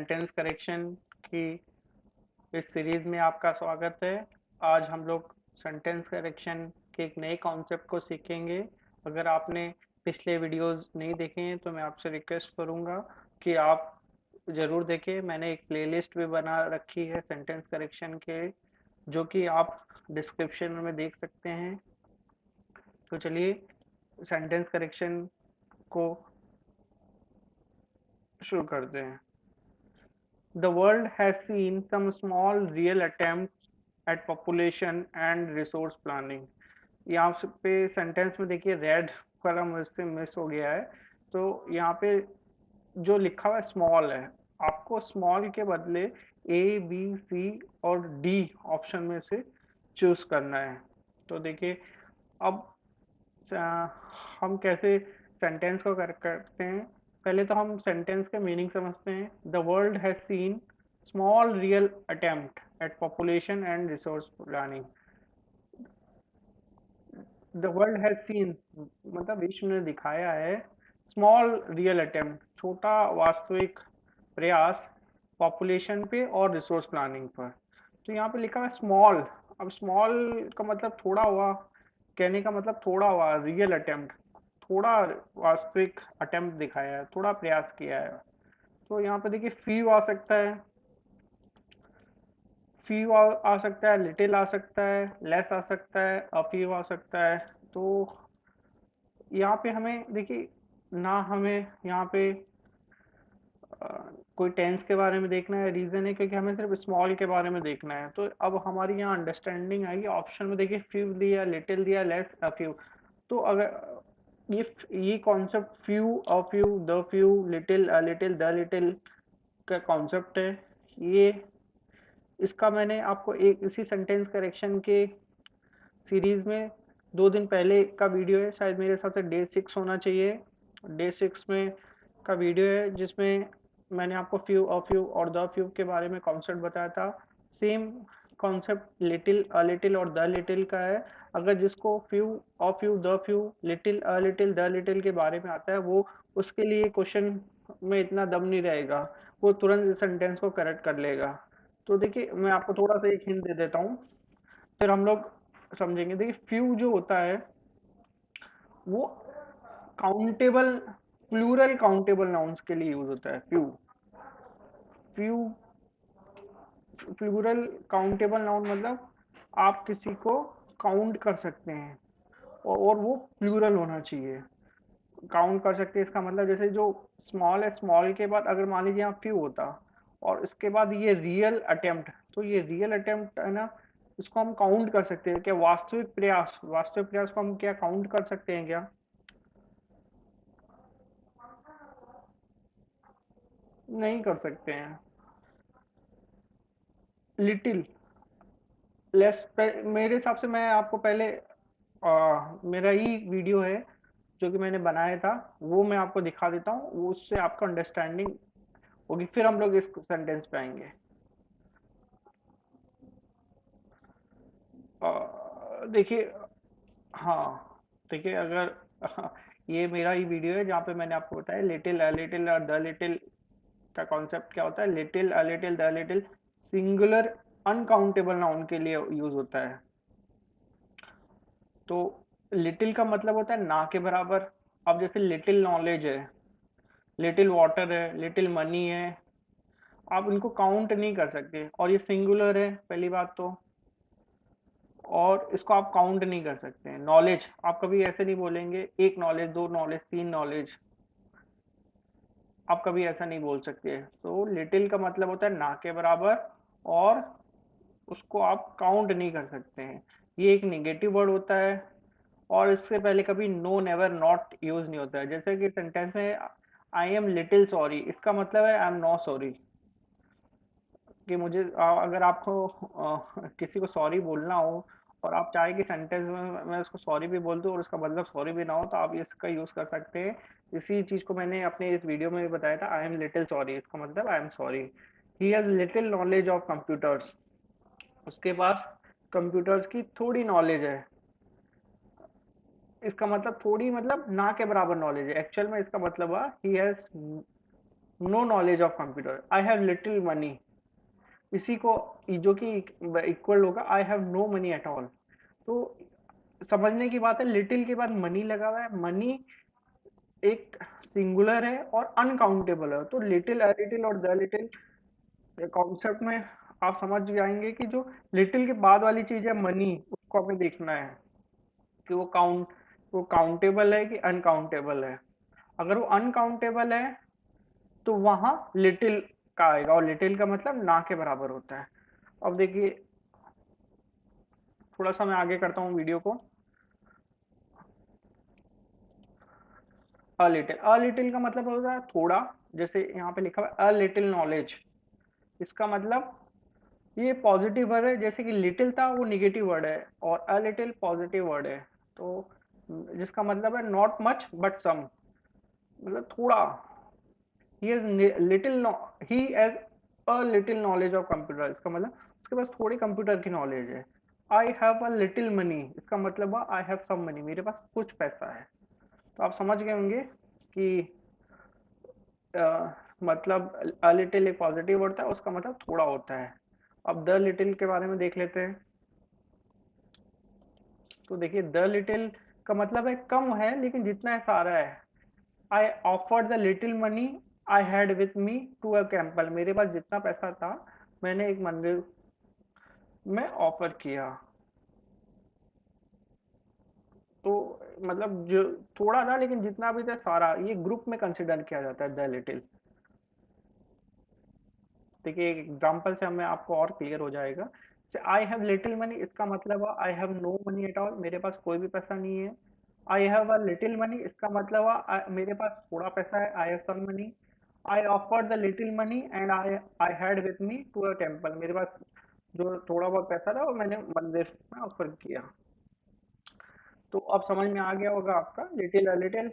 Sentence correction की इस series में आपका स्वागत है। आज हम लोग सेंटेंस करेक्शन के एक नए कॉन्सेप्ट को सीखेंगे। अगर आपने पिछले वीडियोस नहीं देखे हैं तो मैं आपसे रिक्वेस्ट करूंगा कि आप ज़रूर देखें। मैंने एक प्लेलिस्ट भी बना रखी है सेंटेंस करेक्शन के, जो कि आप डिस्क्रिप्शन में देख सकते हैं। तो चलिए सेंटेंस करेक्शन को शुरू करते हैं। The world has seen some small real attempts at population and resource planning. यहाँ पे सेंटेंस में देखिए रेड वाला मुझसे मिस हो गया है। तो यहाँ पे जो लिखा हुआ है स्मॉल है, आपको स्मॉल के बदले ए बी सी और डी ऑप्शन में से चूज करना है। तो देखिए अब आ, हम कैसे सेंटेंस को करते हैं। पहले तो हम सेंटेंस के मीनिंग समझते हैं। The world has scene small real attempt at population and resource planning. The world has scene मतलब विश्व ने दिखाया है स्मॉल रियल अटेम्प्ट छोटा वास्तविक प्रयास पॉपुलेशन पे और रिसोर्स प्लानिंग पर। तो यहाँ पे लिखा है स्मॉल। अब स्मॉल का मतलब थोड़ा हुआ, कहने का मतलब थोड़ा हुआ। रियल अटेम्प्ट थोड़ा वास्तविक अटेम्प्ट दिखाया है, थोड़ा प्रयास किया है। तो यहाँ पे देखिए फ्यू आ सकता है, फ्यू आ सकता है, लिटिल आ सकता है, लेस आ सकता है, अ फ्यू आ सकता है। तो यहाँ पे हमें देखिए ना हमें यहाँ पे अ, कोई टेंस के बारे में देखना है, रीजन है क्योंकि हमें सिर्फ स्मॉल के बारे में देखना है। तो अब हमारी यहाँ अंडरस्टैंडिंग आएगी। ऑप्शन में देखिए फ्यू दिया, लिटिल दिया, लेस, अ फ्यू। तो अगर ये concept few, a few, the few, little, a little, the little का कॉन्सेप्ट है ये। इसका मैंने आपको एक इसी सेंटेंस करेक्शन के सीरीज में 2 दिन पहले का वीडियो है, शायद मेरे हिसाब से डे 6 होना चाहिए। डे 6 में का वीडियो है जिसमें मैंने आपको फ्यू, अ फ्यू और द फ्यू के बारे में कॉन्सेप्ट बताया था। Same concept little, a little और द लिटिल का है। अगर जिसको few, a few, the few, little, a little, the little के बारे में आता है, वो उसके लिए क्वेश्चन में इतना दम नहीं रहेगा, वो तुरंत सेंटेंस को करेक्ट कर लेगा। तो देखिए मैं आपको थोड़ा सा एक हिंट दे देता हूँ, फिर हम लोग समझेंगे। देखिए फ्यू जो होता है वो काउंटेबल, प्लूरल काउंटेबल नाउन्स के लिए यूज होता है। Few, few plural countable noun मतलब आप किसी को काउंट कर सकते हैं और वो प्लूरल होना चाहिए। काउंट कर सकते हैं इसका मतलब जैसे जो स्मॉल है, स्मॉल के बाद अगर मान लीजिए यहाँ फ्यू होता और इसके बाद ये रियल अटेम्प्ट, तो ये रियल अटेम्प्ट है ना, इसको हम काउंट कर सकते हैं क्या? वास्तविक प्रयास, वास्तविक प्रयास को हम क्या काउंट कर सकते हैं क्या? नहीं कर सकते हैं। लिटिल, लेस, मेरे हिसाब से मैं आपको पहले मेरा ही वीडियो है जो कि मैंने बनाया था, वो मैं आपको दिखा देता हूँ, वो उससे आपका अंडरस्टैंडिंग होगी। फिर हम लोग इस सेंटेंस पे आएंगे। देखिए, हाँ देखिए अगर ये मेरा ही वीडियो है जहाँ पे मैंने आपको बताया लिटिल, अ लिटिल और द लिटिल का कॉन्सेप्ट क्या होता है। Little, a little, the little singular uncountable noun के लिए यूज होता है। तो लिटिल का मतलब होता है ना के बराबर। अब जैसे लिटिल नॉलेज है, लिटिल वाटर है, लिटिल मनी है, आप इनको काउंट नहीं कर सकते और ये सिंगुलर है पहली बात तो, और इसको आप काउंट नहीं कर सकते हैं। नॉलेज आप कभी ऐसे नहीं बोलेंगे एक नॉलेज, दो नॉलेज, तीन नॉलेज, आप कभी ऐसा नहीं बोल सकते। तो लिटिल का मतलब होता है ना के बराबर, और उसको आप काउंट नहीं कर सकते हैं। ये एक निगेटिव वर्ड होता है और इससे पहले कभी नो, नेवर, नॉट यूज नहीं होता है। जैसे कि सेंटेंस में आई एम लिटिल सॉरी, इसका मतलब है आई एम नॉट सॉरी। कि मुझे अगर आपको किसी को सॉरी बोलना हो और आप चाहे कि सेंटेंस में मैं उसको सॉरी भी बोल दूं और उसका मतलब सॉरी भी ना हो, तो आप इसका यूज कर सकते हैं। इसी चीज को मैंने अपने इस वीडियो में भी बताया था। आई एम लिटिल सॉरी, इसका मतलब I am sorry. He has little knowledge of computers, उसके पास कंप्यूटर्स की थोड़ी नॉलेज है। इसका मतलब थोड़ी मतलब ना के बराबर नॉलेज है। एक्चुअल में इसका मतलब हुआ he has no knowledge of computer, I have little money, इसी को जो कि इक्वल होगा I have no money at all. तो समझने की बात है, लिटिल के बाद मनी लगा हुआ है, मनी एक सिंगुलर है और अनकाउंटेबल है, तो लिटिल, अ लिटिल और द लिटिल कॉन्सेप्ट में आप समझ जाएंगे कि जो लिटिल के बाद वाली चीज है मनी, उसको हमें देखना है कि वो काउंटेबल है कि अनकाउंटेबल है। अगर वो अनकाउंटेबल है तो वहां लिटिल का आएगा, और लिटिल का मतलब ना के बराबर होता है। अब देखिए, थोड़ा सा मैं आगे करता हूँ वीडियो को। अ लिटिल का मतलब होता है थोड़ा, जैसे यहाँ पे लिखा हुआ है अ लिटिल नॉलेज, इसका मतलब ये पॉजिटिव वर्ड है, जैसे कि लिटिल था वो निगेटिव वर्ड है और अ लिटिल पॉजिटिव वर्ड है। तो जिसका मतलब है नॉट मच बट सम, मतलब थोड़ा। He has little, he has a little knowledge of computer, इसका मतलब उसके पास थोड़ी कंप्यूटर की नॉलेज है। I have a little money, इसका मतलब आई हैव सम मनी, मेरे पास कुछ पैसा है। तो आप समझ गए होंगे कि मतलब अ लिटिल एक पॉजिटिव होता है, उसका मतलब थोड़ा होता है। अब द लिटिल के बारे में देख लेते हैं। तो देखिए, द लिटिल का मतलब है कम है लेकिन जितना है सारा है। I offered the little money I had with me to a temple, मेरे पास जितना पैसा था मैंने एक मंदिर में ऑफर किया। तो मतलब जो थोड़ा था लेकिन जितना भी था सारा, ये ग्रुप में कंसिडर किया जाता है द लिटिल। देखिए, एक एग्जांपल से हमें आपको और क्लियर हो जाएगा। आई हैव लिटिल मनी, इसका मतलब है I have no money at all, मेरे पास कोई भी पैसा नहीं है। I have a little money, इसका मतलब है मेरे पास थोड़ा पैसा है, I have some money. I offered the little money and I I had with me to a temple, मेरे पास जो थोड़ा बहुत पैसा था वो मैंने मंदिर में ऑफर किया। तो अब समझ में आ गया होगा आपका लिटिल, अ लिटिल।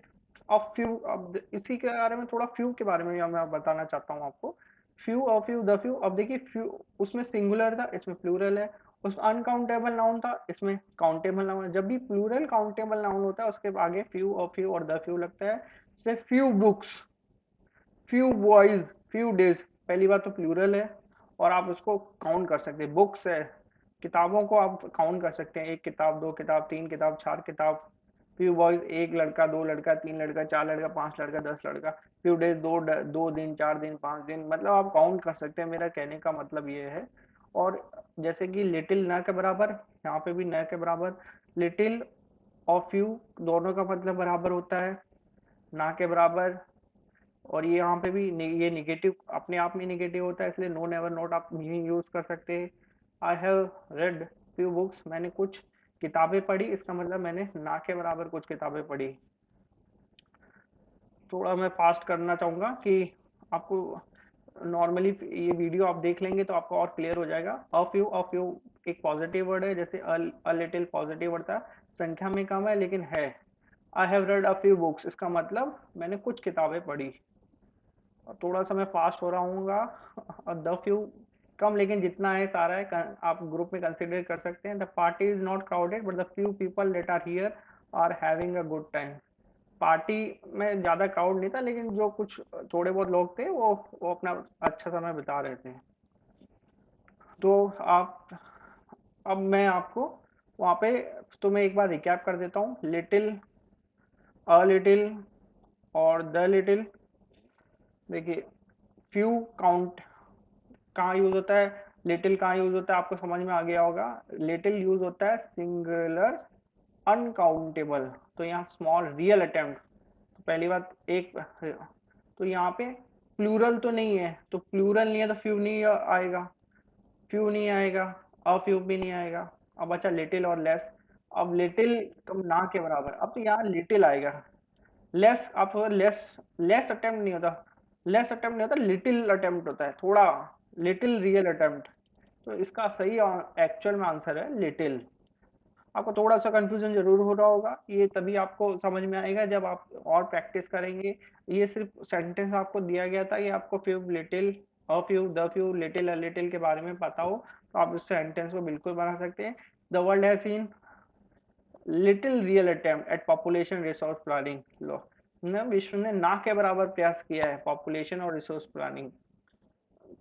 अब फ्यू, अब इसी के बारे में थोड़ा फ्यू के बारे में भी मैं बताना चाहता हूँ आपको। फ्यू और फ्यू, द फ्यू, अब देखिए फ्यू उसमें सिंगुलर था, इसमें प्लूरल है। उसमें अनकाउंटेबल नाउन था, इसमें काउंटेबल नाउन है। जब भी प्लूरल काउंटेबल नाउन होता है उसके आगे फ्यू और फ्यू और द फ्यू लगता है। जैसे few books, few boys, few days, पहली बात तो प्लूरल है और आप उसको काउंट कर सकते हैं। बुक्स है, किताबों को आप काउंट कर सकते हैं, एक किताब, दो किताब, तीन किताब, चार किताब। फ्यू बॉयज, एक लड़का, दो लड़का, तीन लड़का, चार लड़का, पांच लड़का, 10 लड़का। फ्यू डेज, दो दिन, 4 दिन, 5 दिन, मतलब आप काउंट कर सकते हैं, मेरा कहने का मतलब ये है। और जैसे कि लिटिल न के बराबर, यहाँ पे भी न के बराबर। लिटिल और फ्यू दोनों का मतलब बराबर होता है, ना के बराबर। और ये यहाँ पे भी ये निगेटिव अपने आप में निगेटिव होता है, इसलिए नो नेवर नॉट आप नहीं यूज कर सकते। I have read few books, मैंने कुछ किताबें पढ़ी, इसका मतलब मैंने ना के बराबर कुछ किताबें पढ़ी। थोड़ा मैं फास्ट करना चाहूंगा कि आपको नॉर्मली ये वीडियो आप देख लेंगे तो आपको और क्लियर हो जाएगा। अ फ्यू एक पॉजिटिव वर्ड है, जैसे अ लिटिल पॉजिटिव वर्ड था, संख्या में कम है लेकिन है। I have read a few books, इसका मतलब मैंने कुछ किताबें पढ़ी। और थोड़ा सा मैं फास्ट हो रहा हूँगा। और द फ्यू कम लेकिन जितना है सारा है, आप ग्रुप में कंसिडर कर सकते हैं। The party is not crowded but the few people that are here are having a good time. Party में ज्यादा क्राउड नहीं था लेकिन जो कुछ थोड़े बहुत लोग थे वो अपना अच्छा समय बिता रहे थे। तो आप, अब मैं आपको वहाँ पे, तो मैं एक बार रिकैप कर देता हूँ। लिटिल, अ लिटिल और द लिटिल। देखिए, फ्यू काउंट कहाँ यूज होता है, लिटिल कहाँ यूज होता है, आपको समझ में आ गया होगा। लिटिल यूज होता है सिंगुलर अनकाउंटेबल, तो यहाँ स्मॉल रियल अटेम्प्ट। तो पहली बात एक, तो यहाँ पे प्लूरल तो नहीं है, तो प्लूरल नहीं है तो फ्यू नहीं आएगा, फ्यू नहीं आएगा, अ फ्यू भी नहीं आएगा। अब अच्छा लिटिल और लेस। अब लिटिल कम ना के बराबर, अब तो यहाँ लिटिल आएगा। लेस, आप लेस, लेस अटेम्प्ट नहीं होता, लेस अटेम्प्ट नहीं होता, लिटिल अटेम्प्ट होता है थोड़ा, लिटिल रियल अटेम्प्ट। तो इसका सही एक्चुअल में आंसर है लिटिल। आपको थोड़ा सा कंफ्यूजन जरूर हो रहा होगा, ये तभी आपको समझ में आएगा जब आप और प्रैक्टिस करेंगे। ये सिर्फ सेंटेंस आपको दिया गया था, ये आपको few little, a few, the few, little, a little के बारे में पता हो तो आप इस सेंटेंस को बिल्कुल बना सकते हैं। The world has seen little real attempt at population resource planning. लो, न विश्व ने ना के बराबर प्रयास किया है पॉपुलेशन और रिसोर्स प्लानिंग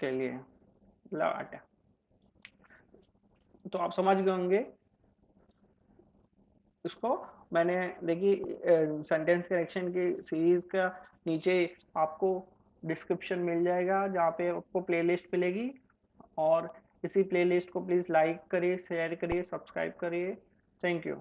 के लिए, मतलब तो आप समझ गए होंगे इसको। मैंने देखिए सेंटेंस करेक्शन की सीरीज का नीचे आपको डिस्क्रिप्शन मिल जाएगा जहाँ पे आपको प्लेलिस्ट मिलेगी, और इसी प्लेलिस्ट को प्लीज़ लाइक करिए, शेयर करिए, सब्सक्राइब करिए। Thank you.